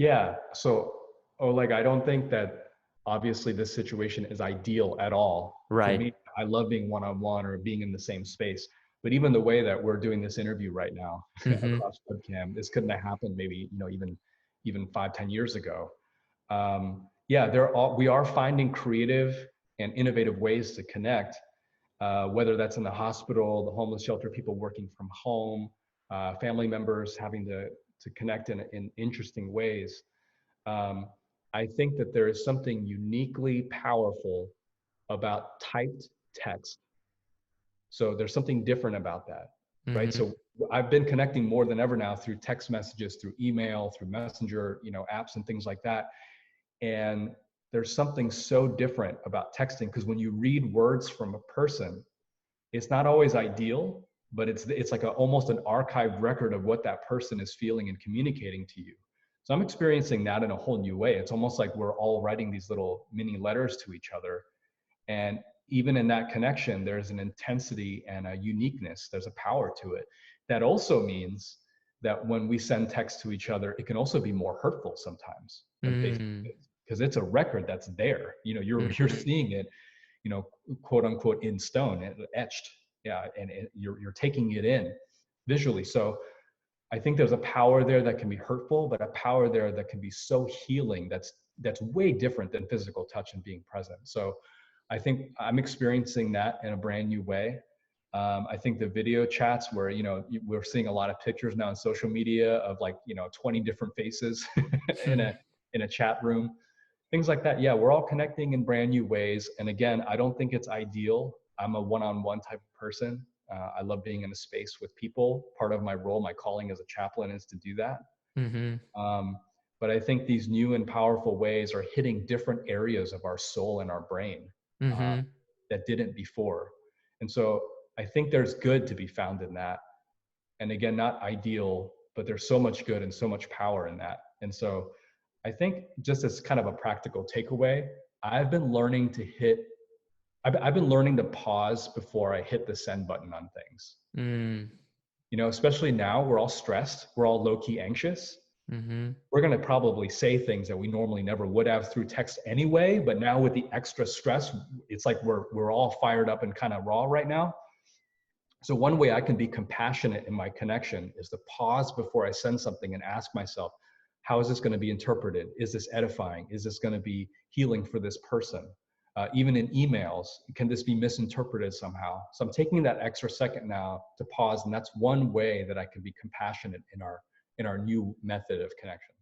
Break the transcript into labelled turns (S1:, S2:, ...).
S1: Yeah. So, Oleg, I don't think that obviously this situation is ideal at all. For
S2: Right.
S1: me, I love being one-on-one or being in the same space. But even the way that we're doing this interview right now
S2: Mm-hmm.
S1: across webcam, this couldn't have happened maybe, even 5, 10 years ago. Yeah, we are finding creative and innovative ways to connect, whether that's in the hospital, the homeless shelter, people working from home, family members having to connect in interesting ways. Um, I think that there is something uniquely powerful about typed text. So there's something different about that, right?
S2: Mm-hmm.
S1: So I've been connecting more than ever now through text messages, through email, through messenger, apps and things like that. And there's something so different about texting because when you read words from a person, it's not always ideal, but it's like almost an archived record of what that person is feeling and communicating to you. So I'm experiencing that in a whole new way. It's almost like we're all writing these little mini letters to each other. And even in that connection, there's an intensity and a uniqueness. There's a power to it. That also means that when we send text to each other, it can also be more hurtful sometimes than face to
S2: Mm-hmm.
S1: face because it's a record that's there. You're
S2: Mm-hmm.
S1: seeing it, quote unquote in stone and etched. Yeah, and you're taking it in visually. So I think there's a power there that can be hurtful, but a power there that can be so healing. That's way different than physical touch and being present. So I think I'm experiencing that in a brand new way. I think the video chats where, we're seeing a lot of pictures now on social media of like, 20 different faces in a chat room, things like that. Yeah, we're all connecting in brand new ways. And again, I don't think it's ideal. I'm a one-on-one type of person. I love being in a space with people. Part of my role, my calling as a chaplain is to do that.
S2: Mm-hmm.
S1: Um, but I think these new and powerful ways are hitting different areas of our soul and our brain uh,
S2: Mm-hmm.
S1: that didn't before. And so I think there's good to be found in that. And again, not ideal, but there's so much good and so much power in that. And so I think just as kind of a practical takeaway, I've been learning to hit, I've been learning to pause before I hit the send button on things.
S2: Mm.
S1: Especially now we're all stressed, we're all low key anxious.
S2: Mm-hmm.
S1: We're going to probably say things that we normally never would have through text anyway. But now with the extra stress, it's like we're all fired up and kind of raw right now. So one way I can be compassionate in my connection is to pause before I send something and ask myself, how is this going to be interpreted? Is this edifying? Is this going to be healing for this person? Even in emails, can this be misinterpreted somehow? So I'm taking that extra second now to pause, and that's one way that I can be compassionate in our new method of connection.